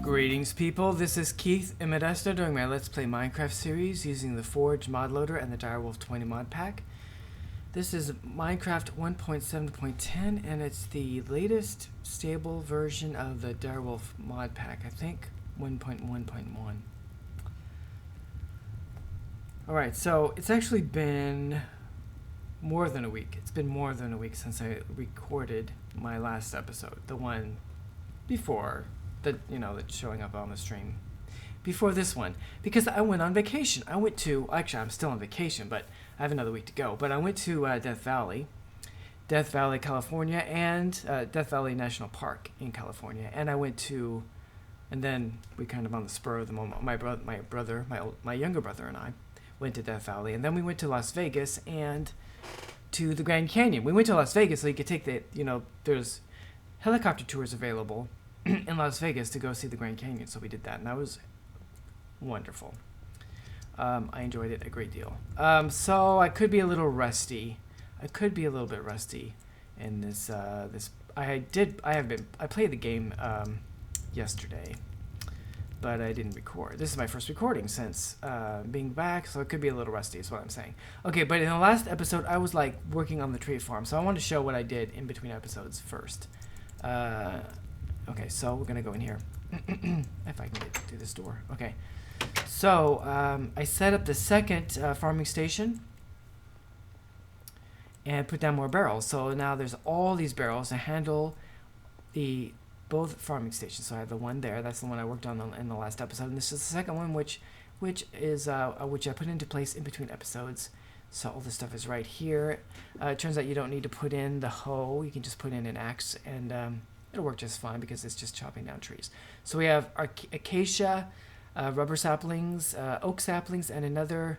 Greetings people, this is Keith and Modesto doing my Let's Play Minecraft series using the Forge mod loader and the Direwolf 20 mod pack. This is Minecraft 1.7.10 and it's the latest stable version of the Direwolf mod pack, I think 1.1.1. Alright, so it's actually been more than a week. It's been more than a week since I recorded my last episode, the one before. That's showing up on the stream before this one, because I went on vacation. Actually I'm still on vacation, but I have another week to go, but I went to Death Valley, California, and Death Valley National Park in California, and then we kind of on the spur of the moment, my younger brother and I went to Death Valley, and then we went to Las Vegas and to the Grand Canyon. We went to Las Vegas so you could take there's helicopter tours available in Las Vegas to go see the Grand Canyon, so we did that, and that was wonderful. I enjoyed it a great deal. So I could be a little rusty. I in this. I played the game yesterday, but I didn't record. This is my first recording since being back, so it could be a little rusty. Is what I'm saying. Okay, but in the last episode, I was like working on the tree farm, so I want to show what I did in between episodes first. Okay, so we're gonna go in here. If I can get through this door. Okay. So, I set up the second farming station and put down more barrels. So now there's all these barrels to handle both farming stations. So I have the one there. That's the one I worked on in the last episode. And this is the second one, which I put into place in between episodes. So all this stuff is right here. It turns out you don't need to put in the hoe. You can just put in an axe and it'll work just fine because it's just chopping down trees. So we have acacia, rubber saplings, oak saplings, and another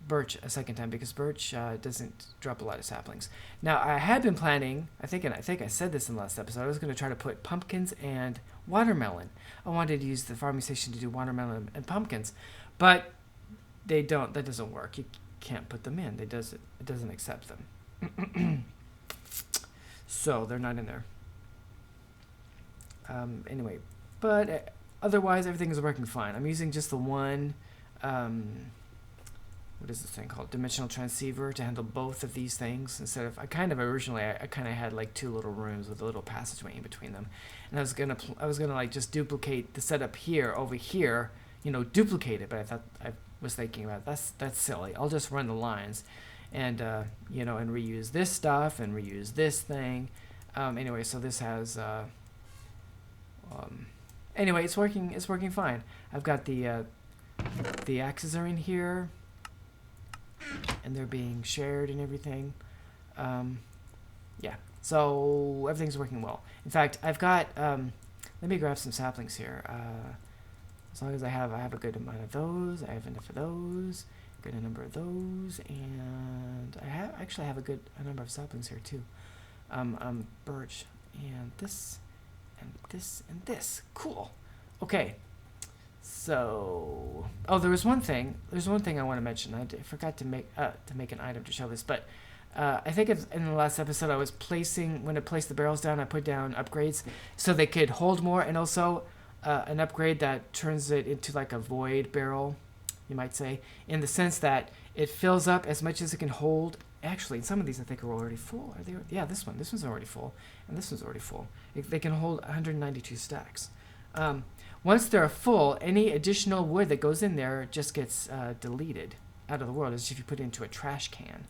birch a second time because birch doesn't drop a lot of saplings. Now I had been planning, I think I said this in the last episode, I was going to try to put pumpkins and watermelon. I wanted to use the farming station to do watermelon and pumpkins, but that doesn't work. You can't put them in. It doesn't accept them. So they're not in there. Anyway, but otherwise everything is working fine. I'm using just the one, what is this thing called? Dimensional transceiver to handle both of these things instead of, originally I kind of had like two little rooms with a little passageway in between them. And I was gonna like just duplicate the setup here over here, duplicate it, but I was thinking about that's silly. I'll just run the lines and and reuse this stuff and reuse this thing. Anyway, so this has anyway, it's working fine. I've got the axes are in here and they're being shared and everything. Yeah, so everything's working well. In fact, I've got let me grab some saplings here. As long as I have a good amount of those, I have enough of those, good a number of those, and I actually have a number of saplings here too. Birch and this and this and this. Cool. Okay. So, there's one thing I want to mention. I forgot to make an item to show this, but I think in the last episode when I placed the barrels down, I put down upgrades so they could hold more, and also an upgrade that turns it into like a void barrel, you might say, in the sense that it fills up as much as it can hold. Actually, some of these I think are already full. Are they? Yeah, this one's already full, and this one's already full. They can hold 192 stacks. Once they're full, any additional wood that goes in there just gets deleted out of the world, as if you put it into a trash can.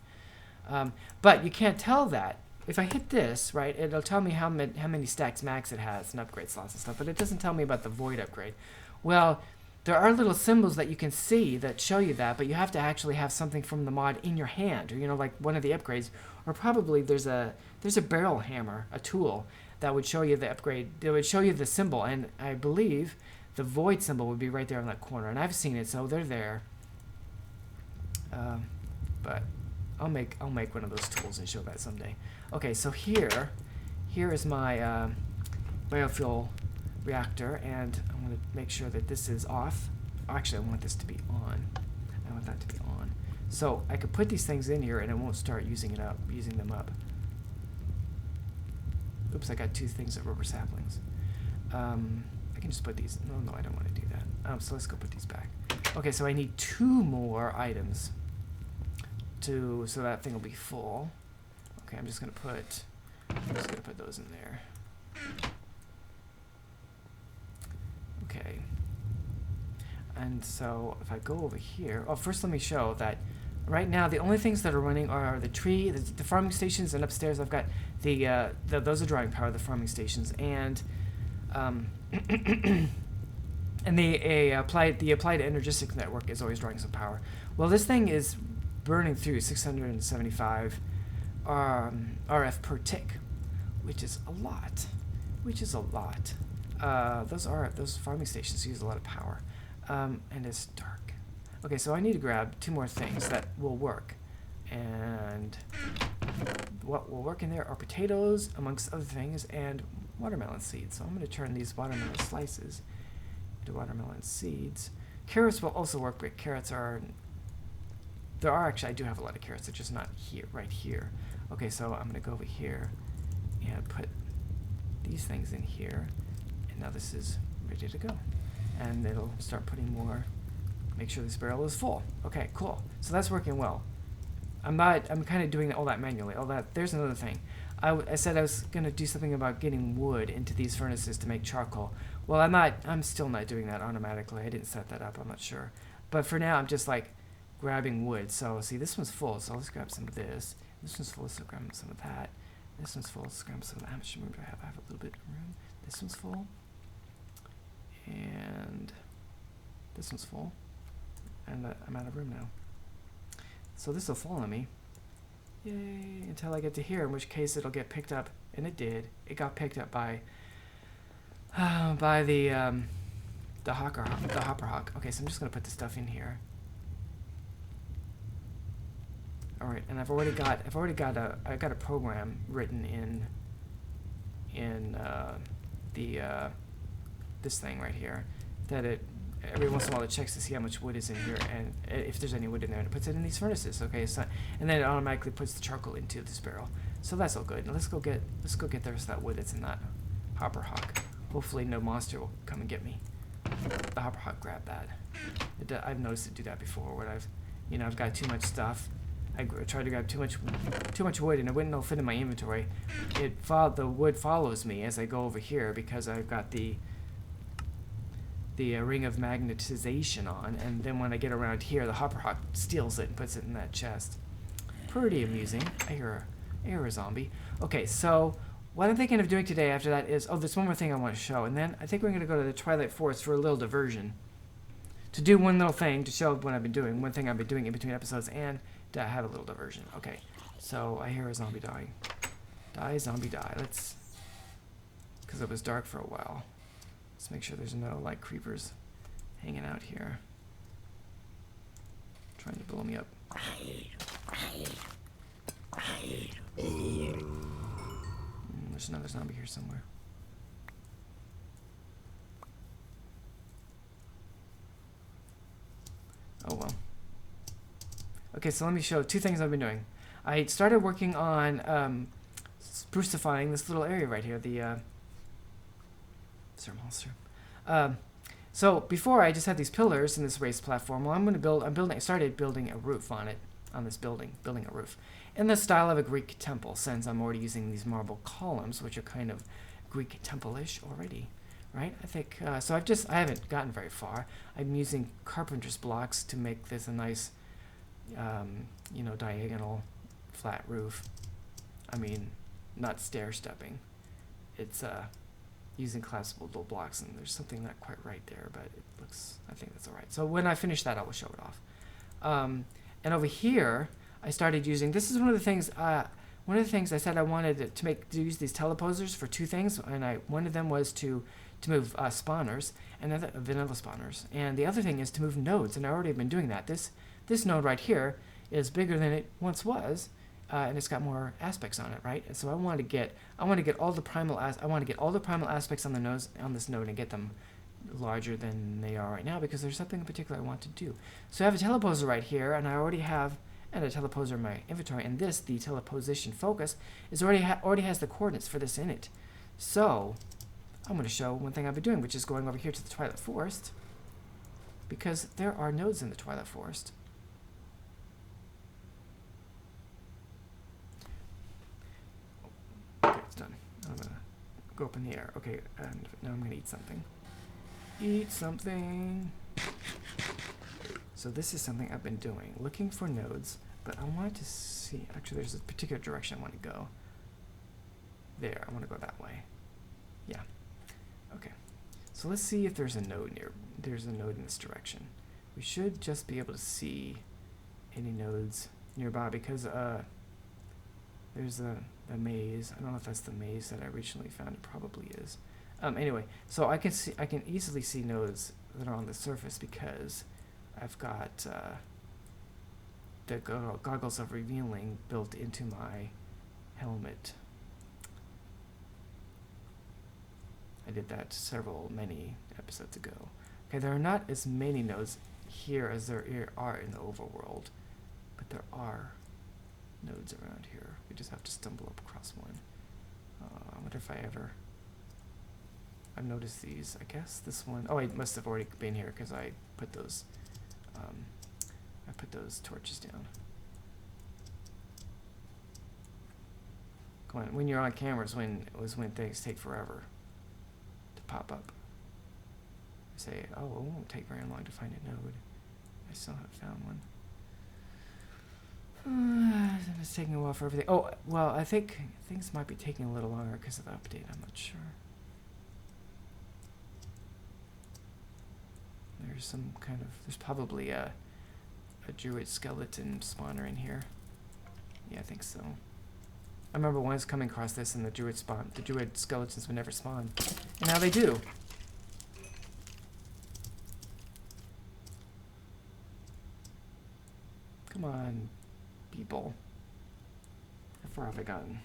But you can't tell that. If I hit this, right, it'll tell me how many stacks max it has and upgrade slots and stuff, but it doesn't tell me about the void upgrade. Well, there are little symbols that you can see that show you that, but you have to actually have something from the mod in your hand, or like one of the upgrades, or probably there's a barrel hammer, a tool that would show you the upgrade. It would show you the symbol, and I believe the void symbol would be right there in that corner, and I've seen it, so they're there. But I'll make one of those tools and show that someday. Okay, so here here is my biofuel reactor, and I'm going to make sure that this is off. Actually, I want this to be on. I want that to be on. So I could put these things in here and it won't start using them up. Oops, I got 2 things of rubber saplings. I can just put these. No, I don't want to do that. So let's go put these back. Okay, so I need 2 more items so that thing will be full. Okay, I'm just gonna put those in there. Okay. And so if I go over here, first let me show that right now the only things that are running are the farming stations, and upstairs I've got those are drawing power, the farming stations, and and the applied energistic network is always drawing some power. Well, this thing is burning through 675 RF per tick, which is a lot. Those farming stations use a lot of power, and it's dark. Okay, so I need to grab 2 more things that will work, and what will work in there are potatoes, amongst other things, and watermelon seeds. So I'm going to turn these watermelon slices into watermelon seeds. Carrots will also work, but carrots are... I do have a lot of carrots, they're just not here, right here. Okay, so I'm going to go over here and put these things in here, and now this is ready to go. And it'll start putting more, make sure this barrel is full. Okay, cool. So that's working well. I'm kind of doing all that manually. There's another thing. I said I was going to do something about getting wood into these furnaces to make charcoal. Well, I'm still not doing that automatically. I didn't set that up, I'm not sure. But for now, I'm just like grabbing wood. So see, this one's full, so let's grab some of this. This one's full, so grab some of that. This one's full, so grab some of that. How much room do I have? I have a little bit of room. This one's full. And this one's full. And I'm out of room now. So this will fall on me. Yay, until I get to here, in which case it'll get picked up, and it did. It got picked up by the hopper hawk. Okay, so I'm just gonna put the stuff in here. All right, and I've already got a program written in this thing right here that every once in a while it checks to see how much wood is in here, and if there's any wood in there, and it puts it in these furnaces. Okay, so and then it automatically puts the charcoal into this barrel. So that's all good. Now let's go get the rest of that wood that's in that hopper hawk. Hopefully no monster will come and get me. The hopper hawk grabbed that. I've noticed it do that before, where I've got too much stuff. I tried to grab too much wood, and it wouldn't all fit in my inventory. The wood follows me as I go over here because I've got the ring of magnetization on, and then when I get around here, the hopper hawk steals it and puts it in that chest. Pretty amusing. I hear a zombie. Okay, so what I'm thinking of doing today after that is, there's one more thing I want to show, and then I think we're going to go to the Twilight Forest for a little diversion. To do one little thing to show what I've been doing, one thing I've been doing in between episodes, and to have a little diversion. Okay, so I hear a zombie dying. Die, zombie, die. Because it was dark for a while. Let's make sure there's no, creepers hanging out here. Trying to blow me up. There's another zombie here somewhere. Oh well. Okay, so let me show 2 things I've been doing. I started working on sprucifying this little area right here, the monster. So before I just had these pillars in this raised platform. Well, I started building a roof on it, on this building a roof, in the style of a Greek temple, since I'm already using these marble columns, which are kind of Greek temple-ish already, right? I think, so I haven't gotten very far. I'm using carpenter's blocks to make this a nice, diagonal flat roof. I mean, not stair-stepping. It's, using collapsible little blocks, and there's something not quite right there, but I think that's all right. So when I finish that, I will show it off. And over here, I started using, this is one of the things I said I wanted to use these teleposers for 2 things, and one of them was to move spawners, and vanilla spawners, and the other thing is to move nodes, and I already have been doing that. This node right here is bigger than it once was, and it's got more aspects on it, right? And so I want to get all the primal aspects on the nose on this node and get them larger than they are right now, because there's something in particular I want to do. So I have a teleposer right here, and I already have a teleposer in my inventory, and this, the teleposition focus, is already has the coordinates for this in it. So I'm going to show one thing I've been doing, which is going over here to the Twilight Forest, because there are nodes in the Twilight Forest. Okay, it's done. I'm going to go up in the air. Okay, and now I'm going to eat something. Eat something. So this is something I've been doing, looking for nodes, but I wanted to see, actually there's a particular direction I want to go. There, I want to go that way. Yeah. Okay. So let's see if there's a node in this direction. We should just be able to see any nodes nearby, because there's the maze. I don't know if that's the maze that I originally found. It probably is. Anyway, so I can easily see nodes that are on the surface, because I've got the goggles of revealing built into my helmet. I did that many episodes ago. Okay, there are not as many nodes here as there are in the overworld, but there are nodes around here. We just have to stumble up across one. I wonder if I've noticed these. I guess this one, oh, I must have already been here, because I put those torches down. Come on, when you're on cameras, when things take forever to pop up. I say, oh, it won't take very long to find a node. I still haven't found one. It's taking a while for everything. Oh, well, I think things might be taking a little longer because of the update. I'm not sure. There's probably a druid skeleton spawner in here. Yeah, I think so. I remember once coming across this, and the druid skeletons would never spawn. And now they do. Come on, people. How far have I gotten?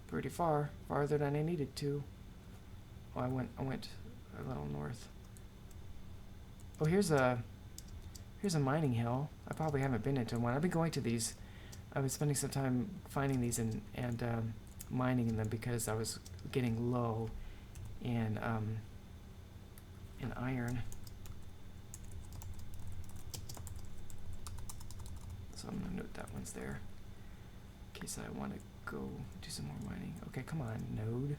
Pretty far. Farther than I needed to. Oh, I went a little north. Oh, here's a mining hill. I probably haven't been into one. I've been going to these. I've been spending some time finding these and mining in them, because I was getting low in iron. So I'm gonna note that one's there, in case I want to go do some more mining. Okay, come on, node.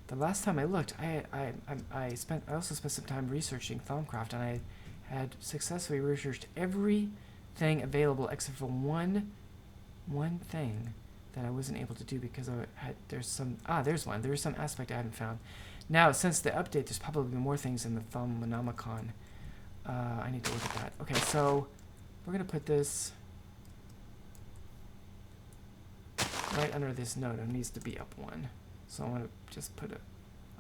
The last time I looked, I also spent some time researching Thaumcraft, and I had successfully researched everything available except for one thing that I wasn't able to do, because there's some aspect I hadn't found. Now, since the update, there's probably more things in the Thaumonomicon. I need to look at that. Okay, so we're gonna put this right under this node. It needs to be up one. So I'm going to just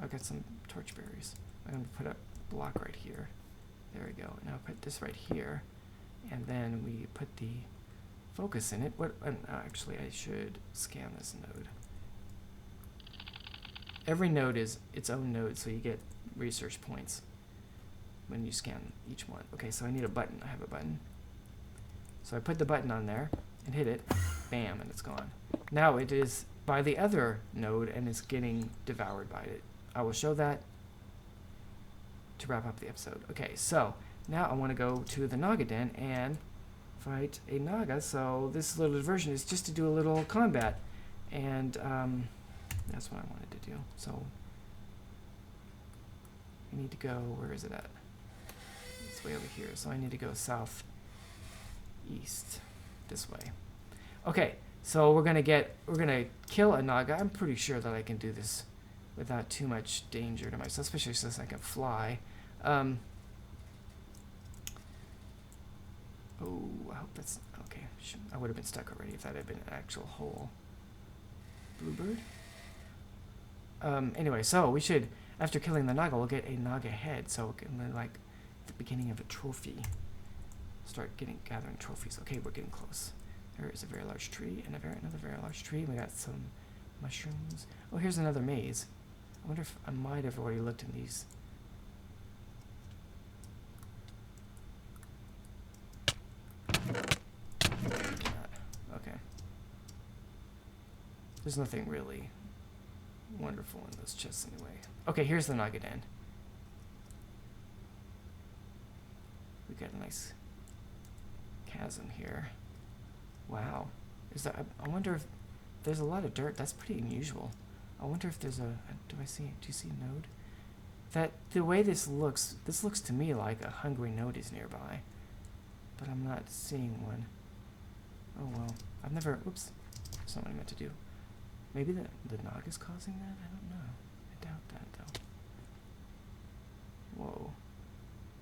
I've got some torchberries. I'm going to put a block right here. There we go. Now put this right here. And then we put the focus in it. Actually, I should scan this node. Every node is its own node, so you get research points when you scan each one. Okay, so I need a button. I have a button. So I put the button on there and hit it. Bam, and it's gone. Now it is by the other node and is getting devoured by it. I will show that to wrap up the episode. Okay, so now I want to go to the Naga den and fight a Naga. So this little diversion is just to do a little combat, and that's what I wanted to do. So I need to go, where is it at? It's way over here. So I need to go southeast this way. Okay. So we're gonna kill a Naga. I'm pretty sure that I can do this without too much danger to myself, especially since I can fly. Oh, I hope that's okay. I would have been stuck already if that had been an actual hole. bluebird. Anyway, so we should, after killing the Naga, we'll get a Naga head. So we can, like, the beginning of a trophy. Start gathering trophies. Okay, we're getting close. There is a very large tree and another very large tree. We got some mushrooms. Oh, here's another maze. I wonder if I might have already looked in these. Okay. There's nothing really wonderful in those chests anyway. Okay, here's the Naga den. We got a nice chasm here. Wow. Is that? I wonder if there's a lot of dirt. That's pretty unusual. I wonder if there's a. Do you see a node? That the way this looks to me like a hungry node is nearby, but I'm not seeing one. Oh well. I've never. Oops. That's not what I meant to do. Maybe the Naga's causing that? I don't know. I doubt that though. Whoa.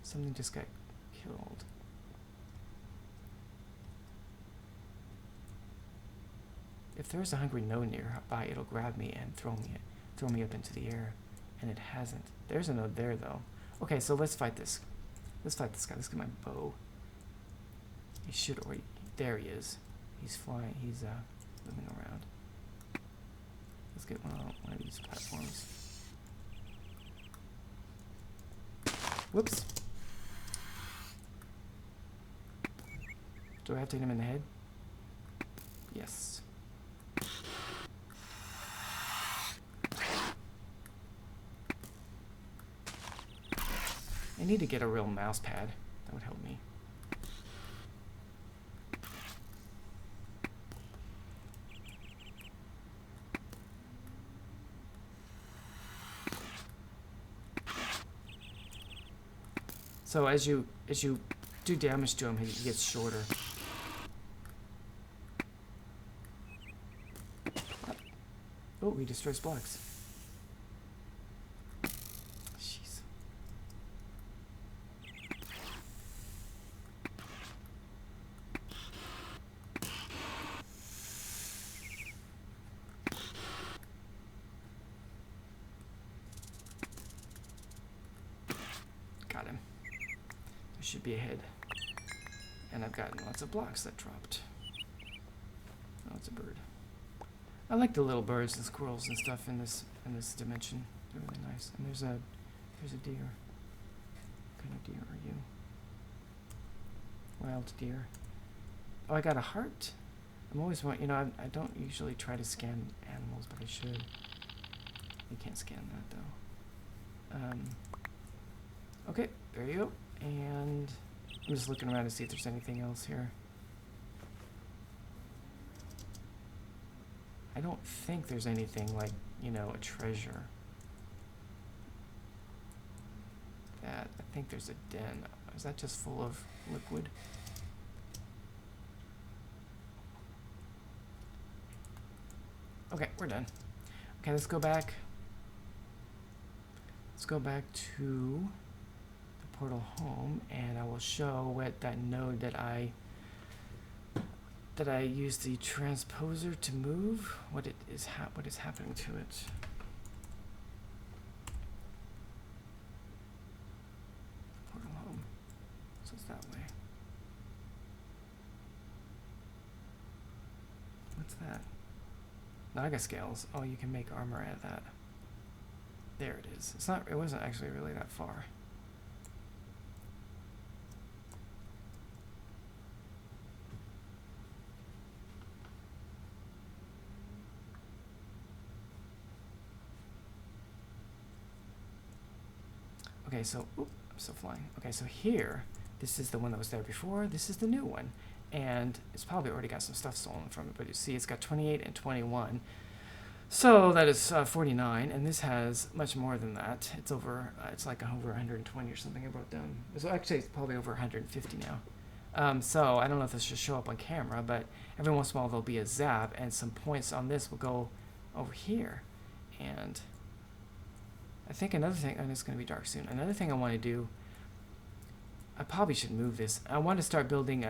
Something just got killed. If there's a hungry node nearby, it'll grab me and throw me up into the air, and it hasn't. There's a node there though. Okay, so let's fight this. Let's fight this guy. Let's get my bow. He should, or there he is. He's flying. He's moving around. Let's get one of these platforms. Whoops. Do I have to hit him in the head? Yes. I need to get a real mouse pad. That would help me. So as you do damage to him, he gets shorter. Oh, he destroys blocks. Jeez. Got him. There should be a head. And I've gotten lots of blocks that dropped. Oh, it's a bird. I like the little birds and squirrels and stuff in this dimension. They're really nice. And there's a deer. What kind of deer are you? Wild deer. Oh, I got a heart. I'm always I don't usually try to scan animals, but I should. You can't scan that though. Okay, there you go. And I'm just looking around to see if there's anything else here. I don't think there's anything like, a treasure. I think there's a den. Is that just full of liquid? Okay, we're done. Okay, let's go back. Let's go back to the portal home, and I will show what that node that I used the transposer to move, what is happening to it. Portal home. So it's that way. What's that? Naga scales. Oh, you can make armor out of that. There it is. It wasn't actually really that far. Okay, so, I'm still flying. Okay, so here, this is the one that was there before. This is the new one. And it's probably already got some stuff stolen from it, but you see it's got 28 and 21. So that is 49, and this has much more than that. It's like over 120 or something I wrote down. So actually, it's probably over 150 now. So I don't know if this should show up on camera, but every once in a while there'll be a zap, and some points on this will go over here. And I think another thing, and it's going to be dark soon. Another thing I want to do, I probably should move this. I want to start building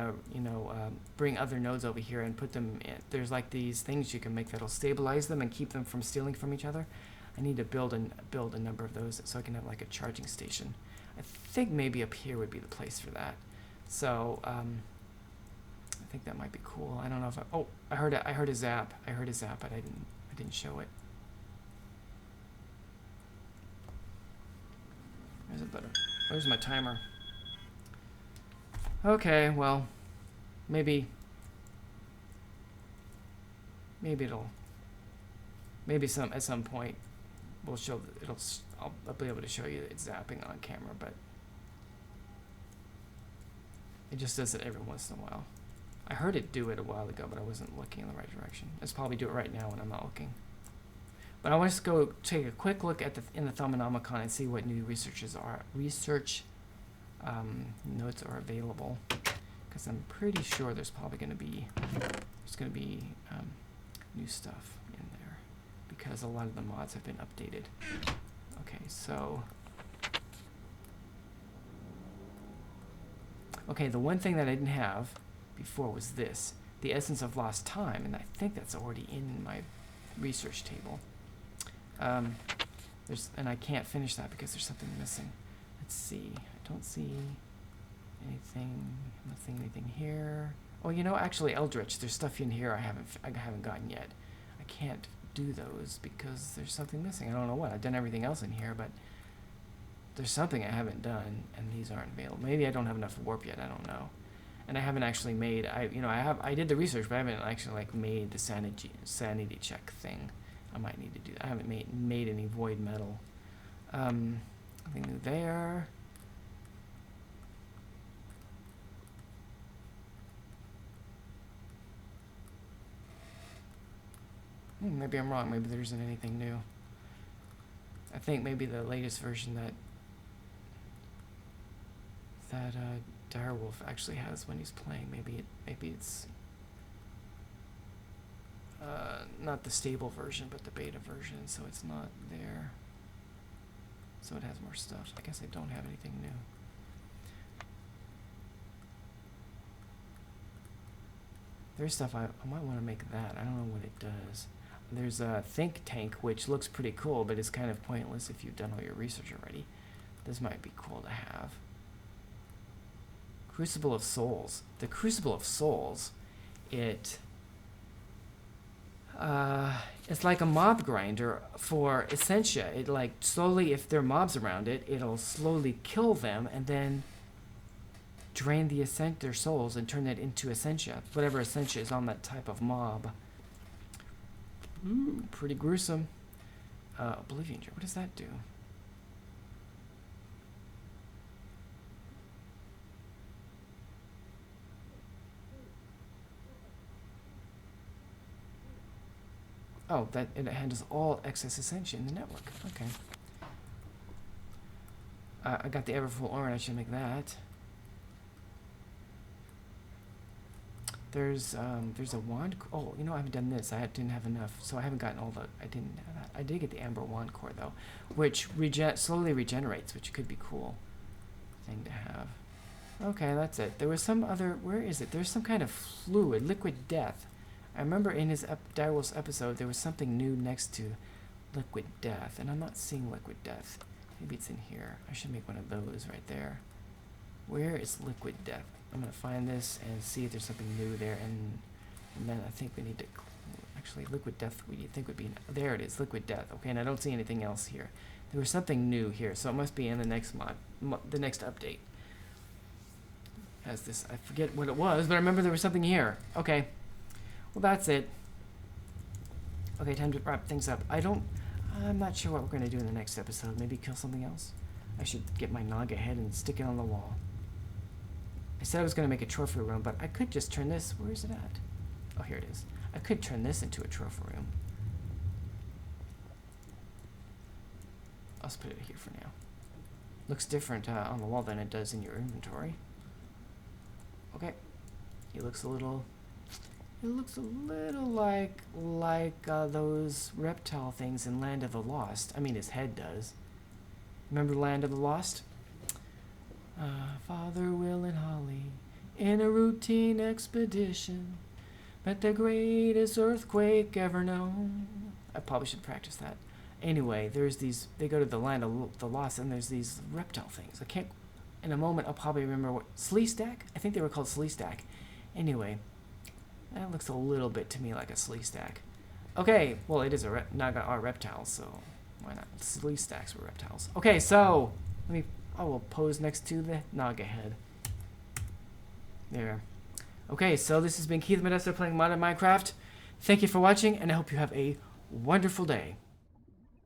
bring other nodes over here and put them in. There's like these things you can make that'll stabilize them and keep them from stealing from each other. I need to build a number of those so I can have like a charging station. I think maybe up here would be the place for that. So I think that might be cool. I don't know if I heard a zap. I heard a zap, but I didn't show it. There's a button. Where's my timer? Okay, well, maybe at some point we'll show I'll be able to show you it's zapping on camera, but it just does it every once in a while. I heard it do it a while ago, but I wasn't looking in the right direction. Let's probably do it right now when I'm not looking. But I want to go take a quick look at in the Thumbanomicon and see what new research notes are available, because I'm pretty sure there's probably going to be new stuff in there because a lot of the mods have been updated. Okay, so the one thing that I didn't have before was this, the essence of lost time, and I think that's already in my research table. And I can't finish that because there's something missing. Let's see. I don't see anything here. Oh, actually, Eldritch. There's stuff in here I haven't gotten yet. I can't do those because there's something missing. I don't know what. I've done everything else in here, but there's something I haven't done, and these aren't available. Maybe I don't have enough warp yet. I don't know. And I haven't actually made. I did the research, but I haven't actually made the sanity check thing. I might need to do that. I haven't made any void metal. Nothing new there. Maybe I'm wrong. Maybe there isn't anything new. I think maybe the latest version that Direwolf actually has when he's playing. Maybe it's not the stable version, but the beta version, so it's not there. So it has more stuff. I guess I don't have anything new. There's stuff I might want to make that. I don't know what it does. There's a think tank, which looks pretty cool, but it's kind of pointless if you've done all your research already. This might be cool to have. Crucible of Souls. The Crucible of Souls, it's like a mob grinder for Essentia. It slowly, if there are mobs around it, it'll slowly kill them and then drain their souls and turn that into Essentia. Whatever Essentia is on that type of mob. Ooh, pretty gruesome. Oblivion Jar. What does that do? Oh, that it handles all excess Essentia in the network. Okay. I got the Everfull Ore, and I should make that. There's a wand. Oh, I haven't done this. I didn't have enough, so I haven't gotten all the. I didn't have that. I did get the Amber Wand Core though, which slowly regenerates, which could be cool thing to have. Okay, that's it. There was some other. Where is it? There's some kind of fluid, liquid death. I remember in his Direwolf's episode there was something new next to liquid death, and I'm not seeing liquid death. Maybe it's in here. I should make one of those right there. Where is liquid death? I'm going to find this and see if there's something new there, and then I think we need to, actually, liquid death we think would be, there it is, liquid death. Okay, and I don't see anything else here. There was something new here, so it must be in the next the next update. Has this, I forget what it was, but I remember there was something here. Okay, well that's it. Okay, time to wrap things up. I'm not sure what we're going to do in the next episode. Maybe kill something else? I should get my Naga head and stick it on the wall. I said I was going to make a trophy room, but I could just turn this. Where is it at? Oh, here it is. I could turn this into a trophy room. I'll just put it here for now. Looks different on the wall than it does in your inventory. Okay. It looks a little like those reptile things in Land of the Lost. I mean, his head does. Remember Land of the Lost? Father, Will, and Holly in a routine expedition met the greatest earthquake ever known. I probably should practice that. Anyway, there's these. They go to the land of the lost, and there's these reptile things. I can't. In a moment, I'll probably remember what Sleestack. I think they were called Sleestack. Anyway, that looks a little bit to me like a Sleestack. Okay, well it is a Naga are reptiles, so why not? Sleestacks were reptiles. Okay, so I will pose next to the Naga head. There. Okay, so this has been Keith Modesto playing Modern Minecraft. Thank you for watching, and I hope you have a wonderful day.